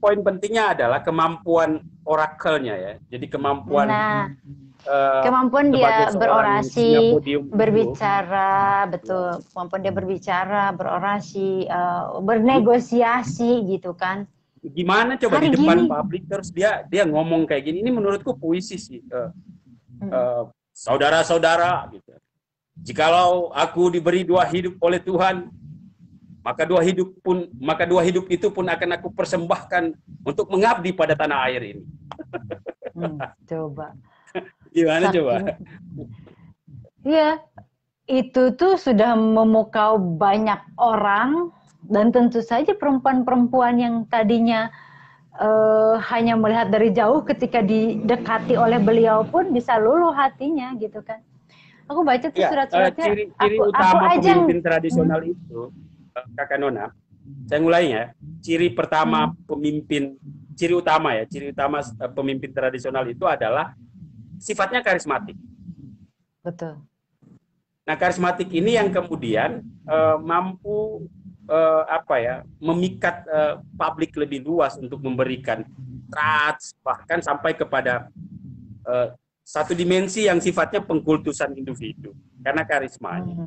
poin pentingnya adalah kemampuan orakelnya ya. Jadi kemampuan kemampuan dia berorasi, berbicara, itu. betul. Kemampuan dia berbicara, berorasi, bernegosiasi gitu kan. Gimana coba Hari di depan gini. publik terus dia ngomong kayak gini. Ini menurutku puisi sih. Saudara-saudara gitu. Jikalau aku diberi 2 hidup oleh Tuhan, maka 2 hidup itu pun akan aku persembahkan untuk mengabdi pada tanah air ini. Coba. Gimana coba? Iya, itu tuh sudah memukau banyak orang, dan tentu saja perempuan-perempuan yang tadinya hanya melihat dari jauh, ketika didekati oleh beliau pun bisa luluh hatinya gitu kan. Aku baca tuh surat-suratnya. Ciri utama pemimpin tradisional itu, Kakak Nona, saya mulai ya. Ciri utama pemimpin tradisional itu adalah sifatnya karismatik. Betul. Nah, karismatik ini yang kemudian mampu memikat publik lebih luas untuk memberikan trust, bahkan sampai kepada satu dimensi yang sifatnya pengkultusan individu karena karismanya.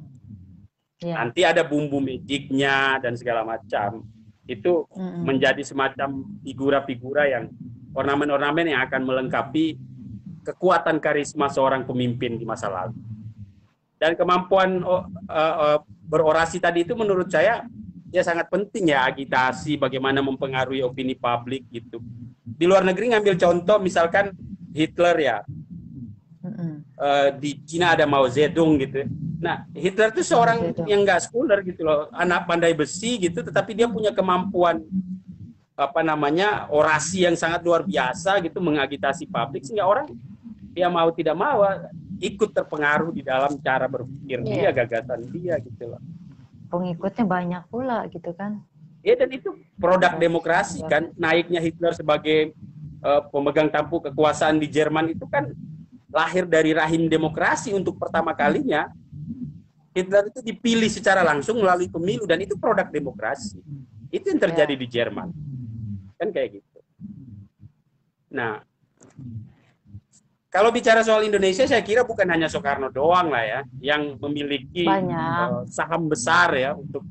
Nanti ada bumbu magicnya dan segala macam. Itu menjadi semacam figura-figura yang ornamen-ornamen yang akan melengkapi kekuatan karisma seorang pemimpin di masa lalu. Dan kemampuan berorasi tadi itu menurut saya ya sangat penting ya, agitasi, bagaimana mempengaruhi opini publik gitu. Di luar negeri ngambil contoh misalkan Hitler ya, di Cina ada Mao Zedong gitu. Nah, Hitler itu seorang yang nggak sekuler gitu loh, anak pandai besi gitu, tetapi dia punya kemampuan orasi yang sangat luar biasa gitu, mengagitasi publik sehingga orang dia mau tidak mau ikut terpengaruh di dalam cara berpikir dia, gagasan dia gitu loh. Pengikutnya banyak pula gitu kan. Ya, dan itu produk demokrasi kan. Naiknya Hitler sebagai pemegang tampuk kekuasaan di Jerman itu kan lahir dari rahim demokrasi untuk pertama kalinya. Hitler itu dipilih secara langsung melalui pemilu dan itu produk demokrasi. Itu yang terjadi di Jerman. Kan kayak gitu. Nah, kalau bicara soal Indonesia, saya kira bukan hanya Soekarno doang lah ya yang memiliki saham besar ya untuk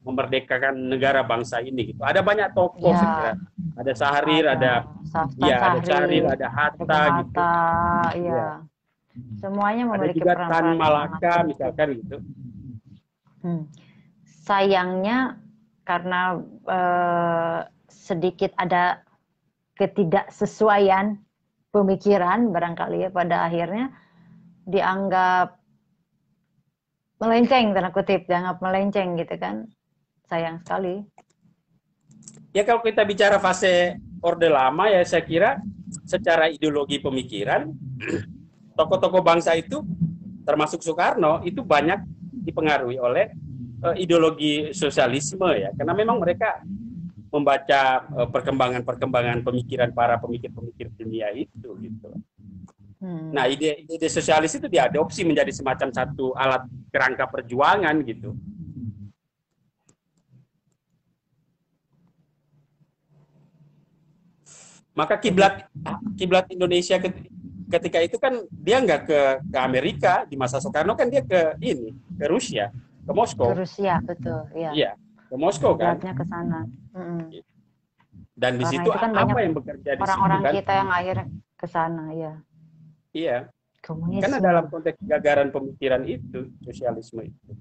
memerdekakan negara bangsa ini gitu. Ada banyak tokoh saya kira. Ada Syahrir, ada Syahrir, ada Hatta gitu. Iya. Semuanya memiliki peran. Ada juga Tan Malaka misalkan gitu. Sayangnya karena sedikit ada ketidaksesuaian pemikiran barangkali ya, pada akhirnya dianggap melenceng, tanda kutip, dianggap melenceng gitu kan. Sayang sekali. Ya kalau kita bicara fase Orde Lama ya saya kira secara ideologi pemikiran tokoh-tokoh bangsa itu termasuk Soekarno itu banyak dipengaruhi oleh ideologi sosialisme ya, karena memang mereka membaca perkembangan pemikiran para pemikir-pemikir dunia itu gitu. Nah, ide sosialis itu diadopsi menjadi semacam satu alat kerangka perjuangan gitu. Maka kiblat Indonesia ketika itu kan dia nggak ke Amerika di masa Soekarno, kan dia ke Rusia, ke Moskow. Ke Rusia, betul. Iya, ke Moskow kan. Kiblatnya ke sana. Dan di situ kan apa yang bekerja di situ orang-orang kan? kita yang akhirnya ke sana, ya. Iya. Komunisme. Karena dalam konteks gagaran pemikiran itu, sosialisme itu.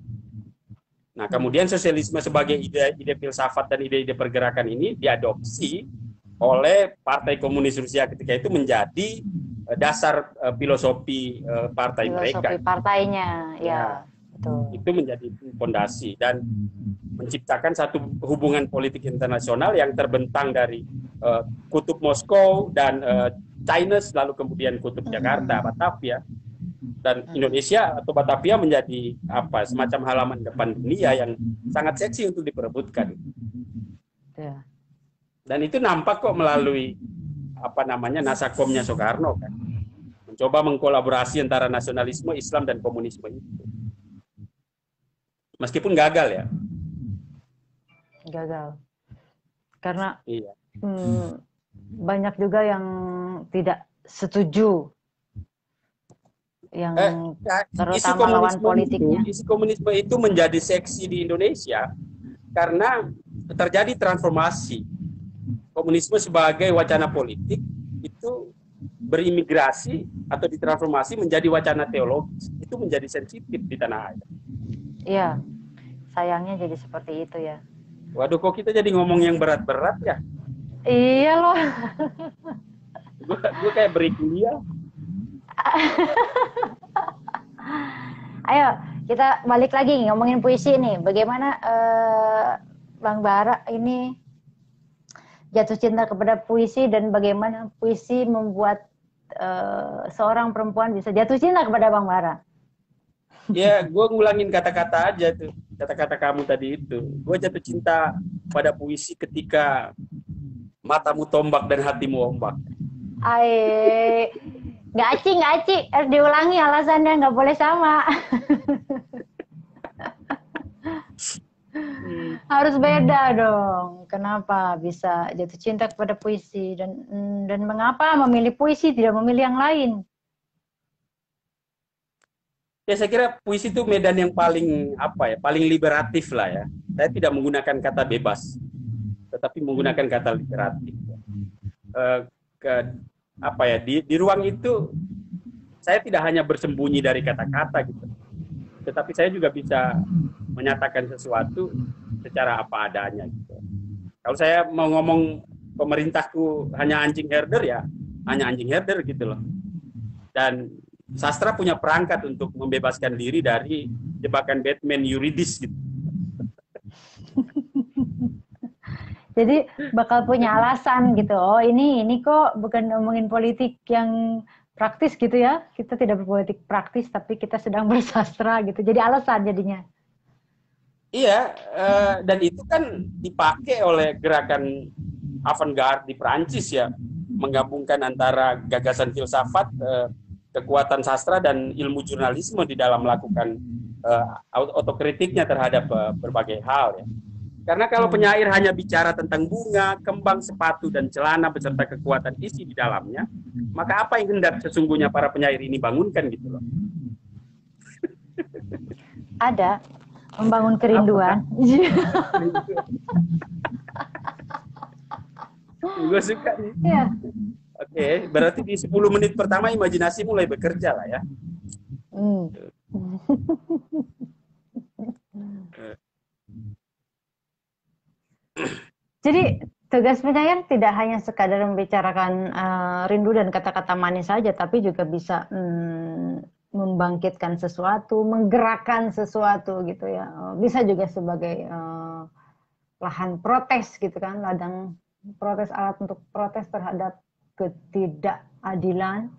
Nah, kemudian sosialisme sebagai ide filsafat dan ide-ide pergerakan ini diadopsi oleh Partai Komunis Rusia ketika itu menjadi dasar filosofi partai mereka. Filosofi partainya, ya. Betul. Itu menjadi fondasi dan menciptakan satu hubungan politik internasional yang terbentang dari kutub Moskow dan China, lalu kemudian kutub Jakarta, Batavia, dan Indonesia atau Batavia menjadi semacam halaman depan dunia yang sangat seksi untuk diperebutkan. Ya. Dan itu nampak kok melalui nasakomnya Soekarno kan, mencoba mengkolaborasi antara nasionalisme, Islam dan komunisme itu. Meskipun gagal ya. Gagal. Karena banyak juga yang tidak setuju, yang terutama lawan politiknya. Isu komunisme itu menjadi seksi di Indonesia karena terjadi transformasi. Komunisme sebagai wacana politik itu berimigrasi atau ditransformasi menjadi wacana teologis. Itu menjadi sensitif di tanah air. Iya, sayangnya jadi seperti itu ya. Waduh, kok kita jadi ngomong yang berat-berat ya? Iya loh. Gue kayak beri kuliah. Ayo, kita balik lagi ngomongin puisi nih. Bagaimana Bang Bara ini jatuh cinta kepada puisi dan bagaimana puisi membuat seorang perempuan bisa jatuh cinta kepada Bang Bara? Ya, gue ngulangin kata-kata aja tuh. Kata-kata kamu tadi itu. Gue jatuh cinta pada puisi ketika matamu tombak dan hatimu ombak. Nggak aci, harus diulangi alasannya, nggak boleh sama. Harus beda dong. Kenapa bisa jatuh cinta kepada puisi dan mengapa memilih puisi tidak memilih yang lain? Ya, saya kira puisi itu medan yang paling paling liberatif lah ya. Saya tidak menggunakan kata bebas, tetapi menggunakan kata liberatif. Di ruang itu saya tidak hanya bersembunyi dari kata-kata gitu, tetapi saya juga bisa menyatakan sesuatu secara apa adanya gitu. Kalau saya mau ngomong pemerintahku hanya anjing herder, ya hanya anjing herder gitu loh. Dan sastra punya perangkat untuk membebaskan diri dari jebakan Batman yuridis gitu. Jadi bakal punya alasan gitu. Oh, ini kok bukan ngomongin politik yang praktis gitu ya. Kita tidak berpolitik praktis, tapi kita sedang bersastra gitu. Jadi alasan jadinya. Iya, dan itu kan dipakai oleh gerakan avant-garde di Perancis ya, menggabungkan antara gagasan filsafat, kekuatan sastra dan ilmu jurnalisme di dalam melakukan otokritiknya terhadap berbagai hal ya. Karena kalau penyair hanya bicara tentang bunga, kembang, sepatu, dan celana beserta kekuatan isi di dalamnya, maka apa yang hendak sesungguhnya para penyair ini bangunkan gitu loh. Ada, membangun kerinduan. Gue suka nih. Ya. Oke, berarti di 10 menit pertama imajinasi mulai bekerja lah ya. Jadi tugas penyair tidak hanya sekadar membicarakan rindu dan kata-kata manis saja, tapi juga bisa membangkitkan sesuatu, menggerakkan sesuatu gitu ya. Bisa juga sebagai lahan protes gitu kan, ladang protes, alat untuk protes terhadap ketidakadilan,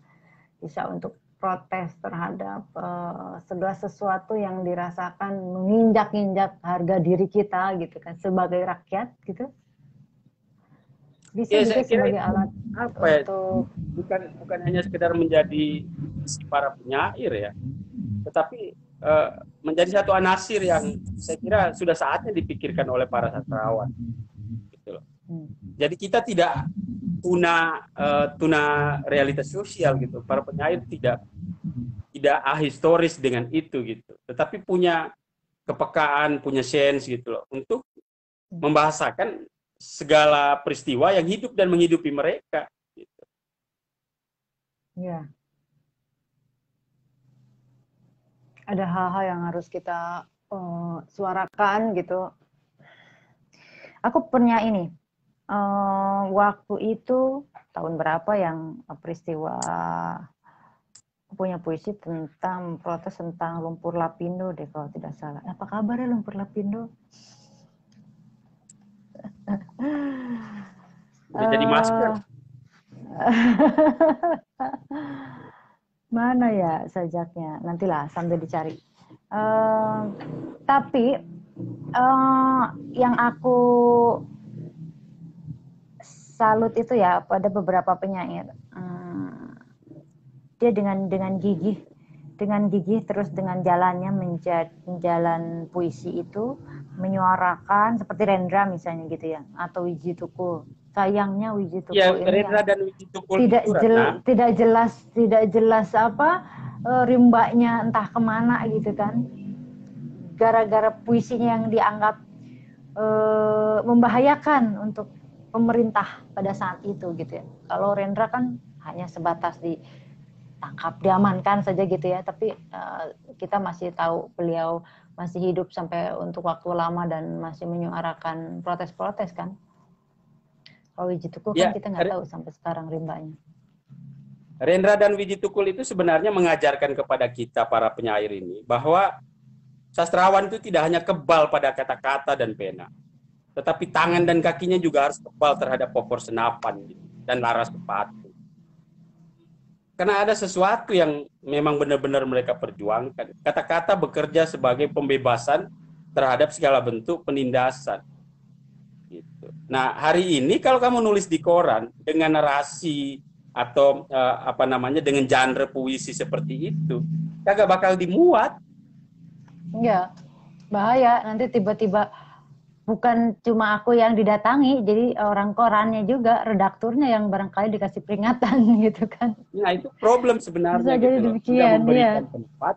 bisa untuk protes terhadap segala sesuatu yang dirasakan menginjak-injak harga diri kita gitu kan sebagai rakyat gitu. Bisa juga sebagai alat untuk bukan hanya sekedar menjadi si para penyair ya, tetapi menjadi satu anasir yang saya kira sudah saatnya dipikirkan oleh para sastrawan gitu loh. Jadi kita tidak tuna realitas sosial gitu. Para penyair tidak ahistoris dengan itu gitu, tetapi punya kepekaan, punya sense gitu loh untuk membahasakan segala peristiwa yang hidup dan menghidupi mereka. Gitu. Ya. Ada hal-hal yang harus kita suarakan gitu. Aku punya ini, waktu itu tahun berapa yang peristiwa, punya puisi tentang protes tentang lumpur lapindo deh kalau tidak salah. Apa kabar ya lumpur lapindo? Jadi masker. Mana ya sajaknya? Nantilah sambil dicari. Tapi yang aku salut itu ya pada beberapa penyair. Dia dengan gigih terus dengan jalannya menjalan puisi itu menyuarakan seperti Rendra misalnya gitu ya, atau Wiji Tukul sayangnya Wijitukul Ya, ini yang Rendra dan Wijitukul itu Ratna. tidak jelas apa rimbanya entah kemana gitu kan, gara-gara puisinya yang dianggap membahayakan untuk pemerintah pada saat itu gitu ya. Kalau Rendra kan hanya sebatas ditangkap, diamankan saja gitu ya, tapi kita masih tahu beliau masih hidup sampai untuk waktu lama dan masih menyuarakan protes-protes kan. Kalau Wijitukul kan Ya, kita nggak tahu sampai sekarang rimbanya. Rendra dan Wijitukul itu sebenarnya mengajarkan kepada kita para penyair ini bahwa sastrawan itu tidak hanya kebal pada kata-kata dan pena, tetapi tangan dan kakinya juga harus kebal terhadap popor senapan dan laras sepatu. Karena ada sesuatu yang memang benar-benar mereka perjuangkan. Kata-kata bekerja sebagai pembebasan terhadap segala bentuk penindasan. Gitu. Nah, hari ini kalau kamu nulis di koran dengan narasi atau apa namanya dengan genre puisi seperti itu, kagak bakal dimuat. Iya, bahaya. Nanti tiba-tiba bukan cuma aku yang didatangi, jadi orang korannya juga, redakturnya yang barangkali dikasih peringatan gitu kan. Nah, itu problem sebenarnya Bisa gitu jadi loh. Tidak demikian, ya. memberikan tempat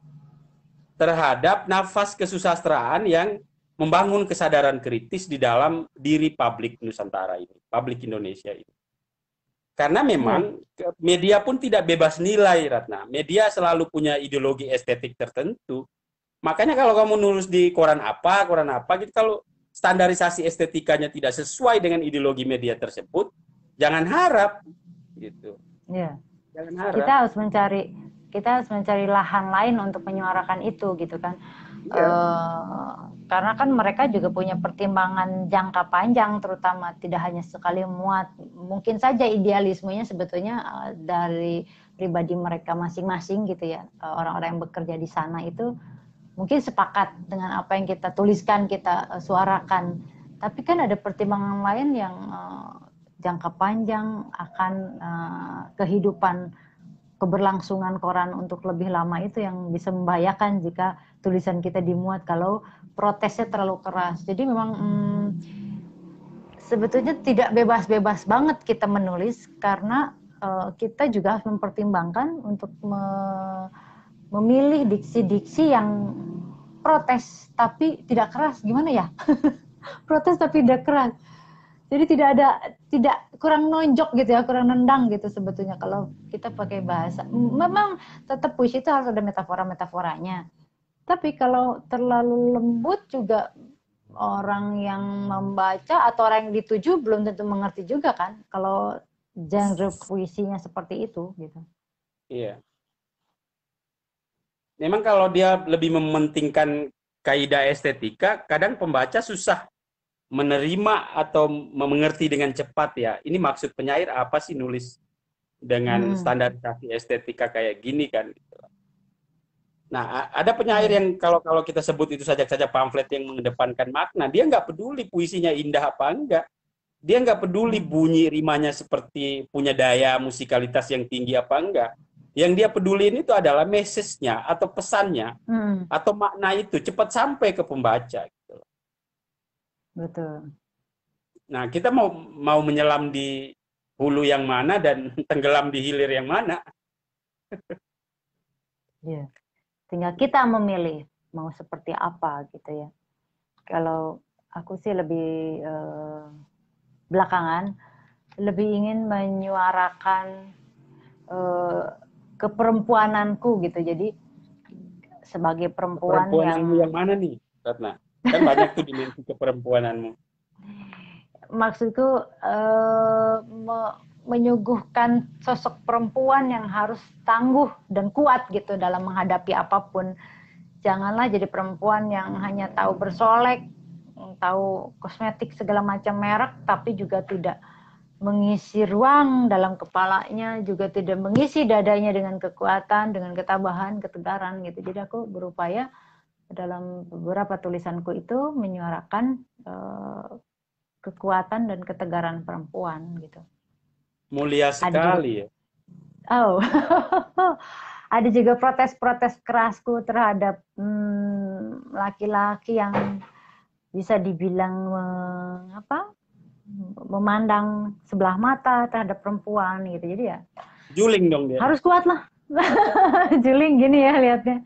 terhadap nafas kesusastraan yang membangun kesadaran kritis di dalam diri publik Nusantara ini, publik Indonesia ini. Karena memang media pun tidak bebas nilai, Ratna. Media selalu punya ideologi estetik tertentu. Makanya kalau kamu nulis di koran apa gitu, kalau standarisasi estetikanya tidak sesuai dengan ideologi media tersebut, jangan harap gitu. Ya. Jangan harap. Kita harus mencari lahan lain untuk menyuarakan itu gitu kan. Ya. Karena kan mereka juga punya pertimbangan jangka panjang, terutama tidak hanya sekali muat. Mungkin saja idealismenya sebetulnya dari pribadi mereka masing-masing gitu ya. Orang-orang yang bekerja di sana itu mungkin sepakat dengan apa yang kita tuliskan, kita suarakan. Tapi kan ada pertimbangan lain yang jangka panjang akan kehidupan keberlangsungan koran untuk lebih lama itu yang bisa membahayakan jika tulisan kita dimuat kalau protesnya terlalu keras. Jadi memang sebetulnya tidak bebas-bebas banget kita menulis karena kita juga harus mempertimbangkan untuk memilih diksi-diksi yang protes tapi tidak keras. Gimana ya? Protes tapi tidak keras. Jadi tidak kurang nonjok gitu ya, kurang nendang gitu sebetulnya kalau kita pakai bahasa. Memang tetap puisi itu harus ada metafora-metaforanya. Tapi kalau terlalu lembut juga orang yang membaca atau orang yang dituju belum tentu mengerti juga kan kalau genre puisinya seperti itu gitu. Iya. Memang kalau dia lebih mementingkan kaidah estetika, kadang pembaca susah menerima atau mengerti dengan cepat ya. Ini maksud penyair apa sih nulis dengan standarisasi estetika kayak gini kan. Nah, ada penyair yang kalau kita sebut itu saja pamflet yang mengedepankan makna, dia nggak peduli puisinya indah apa enggak. Dia nggak peduli bunyi rimanya seperti punya daya musikalitas yang tinggi apa enggak. Yang dia peduli itu adalah message-nya atau pesannya atau makna itu cepat sampai ke pembaca. Gitu. Betul. Nah, kita mau menyelam di hulu yang mana dan tenggelam di hilir yang mana? Iya. Tinggal kita memilih mau seperti apa gitu ya. Kalau aku sih lebih belakangan lebih ingin menyuarakan keperempuananku gitu. Jadi sebagai perempuan yang mana nih, Ratna? Kan banyak tuh dimensi keperempuananmu. Maksudku menyuguhkan sosok perempuan yang harus tangguh dan kuat gitu dalam menghadapi apapun. Janganlah jadi perempuan yang hanya tahu bersolek, tahu kosmetik segala macam merek, tapi juga tidak mengisi ruang dalam kepalanya, juga tidak mengisi dadanya dengan kekuatan, dengan ketabahan, ketegaran gitu. Jadi aku berupaya dalam beberapa tulisanku itu menyuarakan kekuatan dan ketegaran perempuan gitu. Mulia sekali ya. Oh, ada juga protes-protes kerasku terhadap laki-laki yang bisa dibilang memandang sebelah mata terhadap perempuan gitu. Jadi ya Juling dong dia. harus kuat lah. Juling gini ya lihatnya.